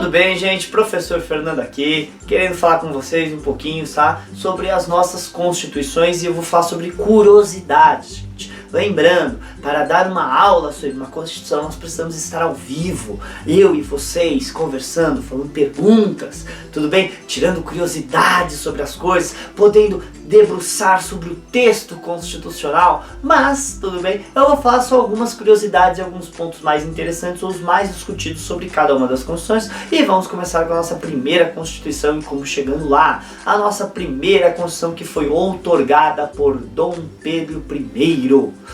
Tudo bem, gente? Professor Fernando aqui, querendo falar com vocês um pouquinho, tá? Sobre as nossas constituições, e eu vou falar sobre curiosidades, gente. Lembrando, para dar uma aula sobre uma constituição, nós precisamos estar ao vivo, eu e vocês conversando, falando perguntas, tudo bem? Tirando curiosidades sobre as coisas, podendo debruçar sobre o texto constitucional, mas, tudo bem, eu vou falar só algumas curiosidades e alguns pontos mais interessantes ou os mais discutidos sobre cada uma das constituições, e vamos começar com a nossa primeira constituição e como chegando lá, a nossa primeira constituição que foi outorgada por Dom Pedro I,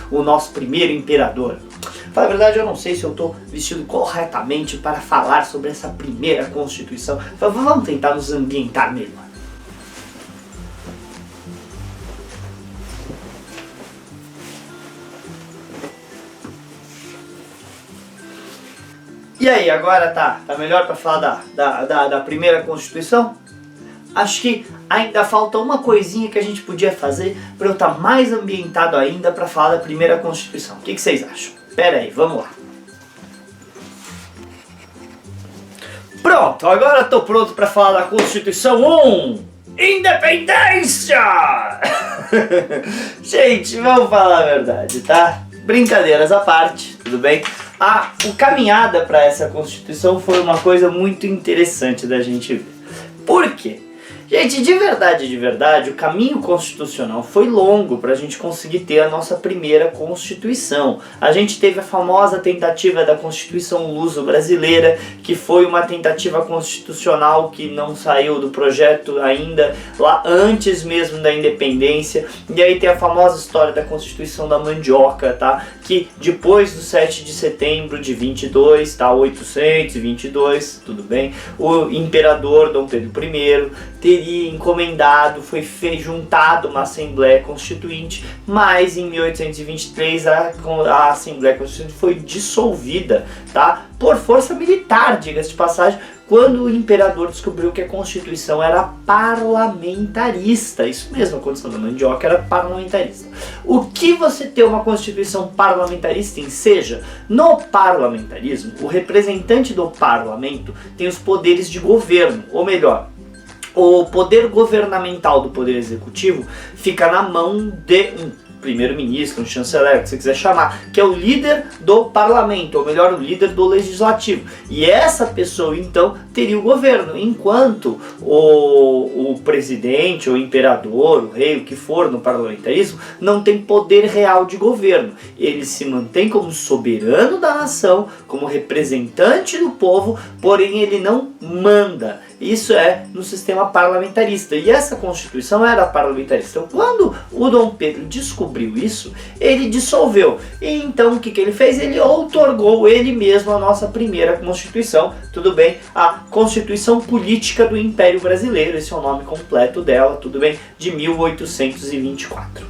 o nosso primeiro imperador. Para a verdade, eu não sei se eu estou vestido corretamente para falar sobre essa primeira constituição, vamos tentar nos ambientar melhor. E aí, agora tá melhor para falar da primeira Constituição? Acho que ainda falta uma coisinha que a gente podia fazer para eu estar mais ambientado ainda para falar da primeira Constituição. O que vocês acham? Pera aí, vamos lá. Pronto, agora estou pronto para falar da Constituição 1. Independência! Gente, vamos falar a verdade, tá? Brincadeiras à parte, tudo bem? A caminhada para essa Constituição foi uma coisa muito interessante da gente ver. Por quê? Gente, de verdade, o caminho constitucional foi longo para a gente conseguir ter a nossa primeira Constituição. A gente teve a famosa tentativa da Constituição Luso-Brasileira, que foi uma tentativa constitucional que não saiu do projeto ainda, lá antes mesmo da independência. E aí tem a famosa história da Constituição da Mandioca, tá? Que depois do 7 de setembro de 22, tá? 822, tudo bem? O imperador Dom Pedro I teria encomendado, foi juntado uma Assembleia Constituinte, mas em 1823 a Assembleia Constituinte foi dissolvida, tá? Por força militar, diga-se de passagem, quando o imperador descobriu que a Constituição era parlamentarista. Isso mesmo, a Constituição da Mandioca era parlamentarista. O que você ter uma Constituição parlamentarista enseja? No parlamentarismo, o representante do parlamento tem os poderes de governo, ou melhor, o poder governamental do poder executivo fica na mão de um primeiro-ministro, um chanceler, o que você quiser chamar, que é o líder do parlamento, ou melhor, o líder do legislativo. E essa pessoa, então, teria o governo, enquanto o presidente, o imperador, o rei, o que for no parlamentarismo, não tem poder real de governo. Ele se mantém como soberano da nação, como representante do povo, porém ele não manda. Isso é no sistema parlamentarista. E essa Constituição era parlamentarista. Então, quando o Dom Pedro descobriu isso, ele dissolveu. E então, o que ele fez? Ele outorgou ele mesmo a nossa primeira Constituição. Tudo bem? A Constituição Política do Império Brasileiro. Esse é o nome completo dela, tudo bem? De 1824.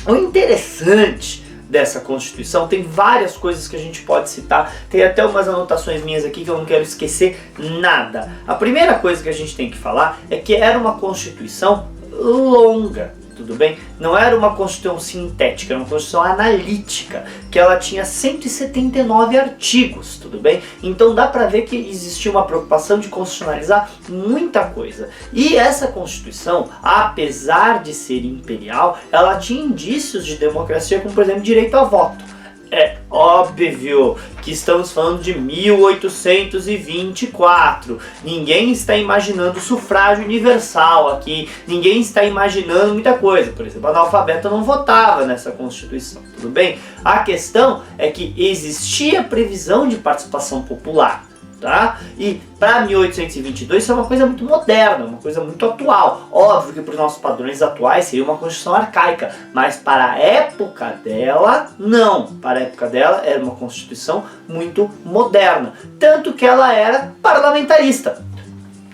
O interessante dessa Constituição, tem várias coisas que a gente pode citar, tem até umas anotações minhas aqui que eu não quero esquecer nada. A primeira coisa que a gente tem que falar é que era uma Constituição longa, tudo bem? Não era uma Constituição sintética, era uma Constituição analítica, que ela tinha 179 artigos, tudo bem? Então dá pra ver que existia uma preocupação de constitucionalizar muita coisa. E essa Constituição, apesar de ser imperial, ela tinha indícios de democracia, como por exemplo direito a voto. É óbvio que estamos falando de 1824. Ninguém está imaginando sufrágio universal aqui. Ninguém está imaginando muita coisa. Por exemplo, analfabeto não votava nessa Constituição, tudo bem? A questão é que existia previsão de participação popular. Tá? E para 1822 isso é uma coisa muito moderna, uma coisa muito atual. Óbvio que para os nossos padrões atuais seria uma Constituição arcaica, mas para a época dela, não. Para a época dela era uma Constituição muito moderna. Tanto que ela era parlamentarista.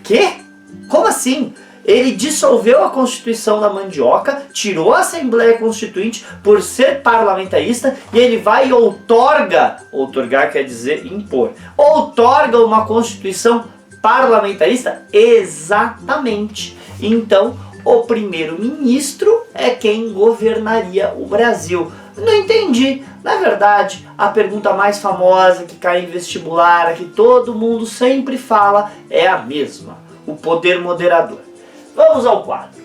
Quê? Como assim? Ele dissolveu a Constituição da Mandioca, tirou a Assembleia Constituinte por ser parlamentarista e ele vai e outorgar quer dizer impor, outorga uma Constituição parlamentarista? Exatamente. Então, o primeiro-ministro é quem governaria o Brasil. Não entendi. Na verdade, a pergunta mais famosa que cai em vestibular, a que todo mundo sempre fala, é a mesma. O poder moderador. Vamos ao quadro.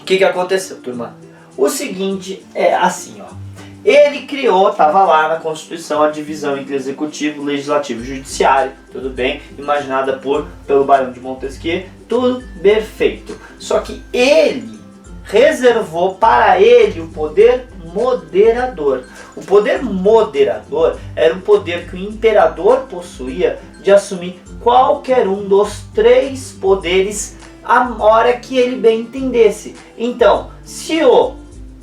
O que aconteceu, turma? O seguinte é assim, ó. Ele criou, estava lá na Constituição, a divisão entre Executivo, Legislativo e Judiciário, tudo bem, imaginada pelo Barão de Montesquieu, tudo perfeito. Só que ele reservou para ele o poder moderador. O poder moderador era o poder que o imperador possuía de assumir qualquer um dos 3 poderes a hora que ele bem entendesse. Então, se o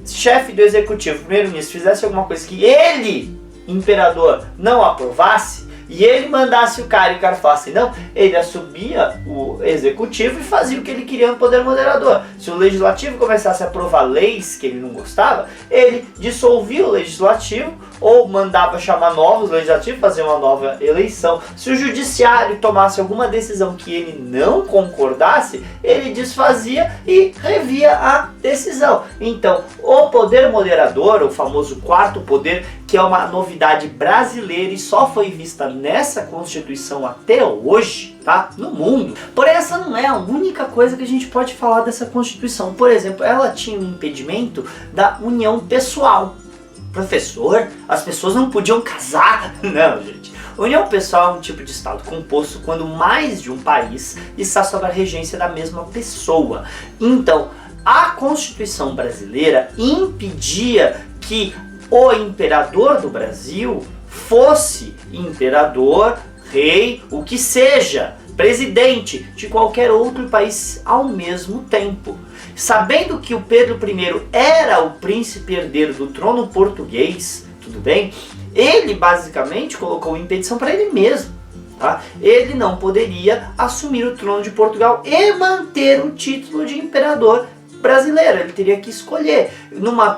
chefe do executivo, primeiro-ministro, fizesse alguma coisa que ele, imperador, não aprovasse, e ele mandasse o cara falasse não, ele assumia o executivo e fazia o que ele queria no poder moderador. Se o legislativo começasse a aprovar leis que ele não gostava, ele dissolvia o legislativo ou mandava chamar novos legislativos, fazer uma nova eleição. Se o judiciário tomasse alguma decisão que ele não concordasse, ele desfazia e revia a decisão. Então, o poder moderador, o famoso 4º poder, que é uma novidade brasileira e só foi vista nessa Constituição até hoje, tá? No mundo. Porém, essa não é a única coisa que a gente pode falar dessa Constituição. Por exemplo, ela tinha um impedimento da união pessoal. Professor, as pessoas não podiam casar. Não, gente. União pessoal é um tipo de Estado composto quando mais de um país está sob a regência da mesma pessoa. Então, a Constituição brasileira impedia que o imperador do Brasil fosse imperador, rei, o que seja, presidente de qualquer outro país ao mesmo tempo. Sabendo que o Pedro I era o príncipe herdeiro do trono português, tudo bem? Ele basicamente colocou impedição para ele mesmo. Tá? Ele não poderia assumir o trono de Portugal e manter o título de imperador brasileiro, ele teria que escolher.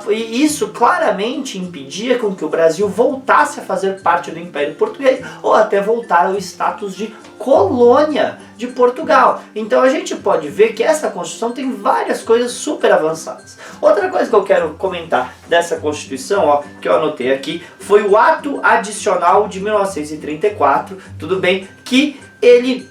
E isso claramente impedia com que o Brasil voltasse a fazer parte do Império Português ou até voltar ao status de colônia de Portugal. Então a gente pode ver que essa Constituição tem várias coisas super avançadas. Outra coisa que eu quero comentar dessa Constituição, ó, que eu anotei aqui, foi o Ato Adicional de 1934, tudo bem, que ele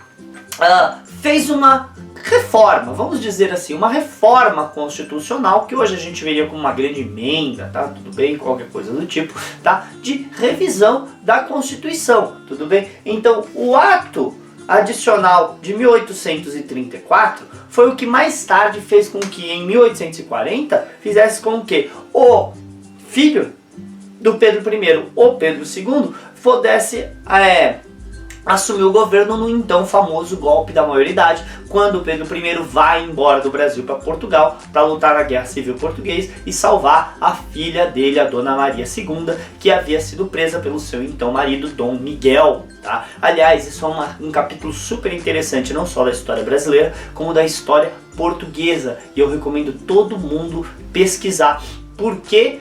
fez uma reforma, vamos dizer assim, uma reforma constitucional, que hoje a gente veria como uma grande emenda, tá? Tudo bem, qualquer coisa do tipo, tá? De revisão da Constituição, tudo bem? Então, o ato adicional de 1834 foi o que mais tarde fez com que em 1840 fizesse com que o filho do Pedro I, o Pedro II, pudesse assumir o governo no então famoso golpe da maioridade, quando Pedro I vai embora do Brasil para Portugal para lutar na Guerra Civil Portuguesa e salvar a filha dele, a Dona Maria II, que havia sido presa pelo seu então marido, Dom Miguel. Tá? Aliás, isso é um capítulo super interessante, não só da história brasileira, como da história portuguesa. E eu recomendo todo mundo pesquisar por que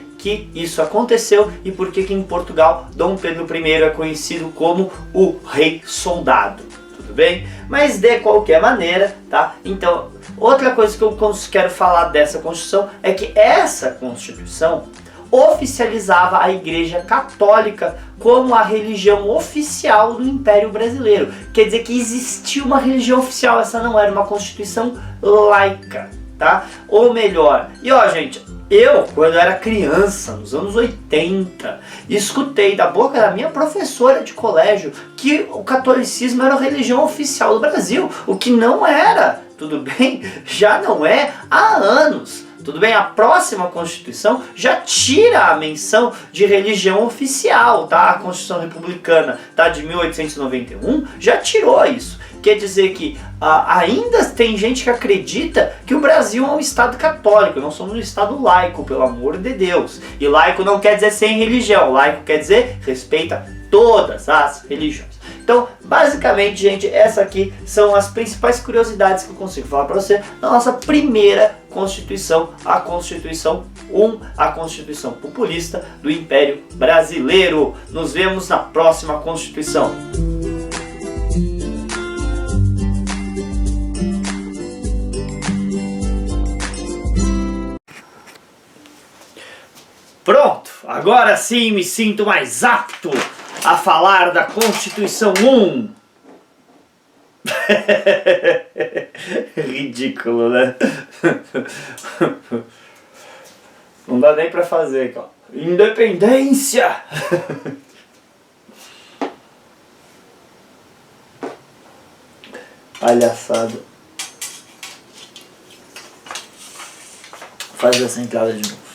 isso aconteceu e por que em Portugal Dom Pedro I é conhecido como o Rei Soldado. Tudo bem? Mas de qualquer maneira, tá? Então, outra coisa que eu quero falar dessa Constituição é que essa Constituição oficializava a Igreja Católica como a religião oficial do Império Brasileiro. Quer dizer que existia uma religião oficial, essa não era uma Constituição laica, tá? Ou melhor, e ó, gente, eu, quando era criança, nos anos 80, escutei da boca da minha professora de colégio que o catolicismo era a religião oficial do Brasil, o que não era, tudo bem? Já não é há anos. Tudo bem? A próxima Constituição já tira a menção de religião oficial, tá? A Constituição Republicana, tá, de 1891 já tirou isso. Quer dizer que ainda tem gente que acredita que o Brasil é um Estado católico, nós somos um Estado laico, pelo amor de Deus. E laico não quer dizer sem religião, laico quer dizer respeita todas as religiões. Então, basicamente, gente, essa aqui são as principais curiosidades que eu consigo falar para você da nossa primeira Constituição, a Constituição 1, a Constituição populista do Império Brasileiro. Nos vemos na próxima Constituição. Pronto, Agora sim me sinto mais apto a falar da Constituição 1. Ridículo, né? Não dá nem pra fazer, cara. Independência! Palhaçada. Faz essa entrada de novo.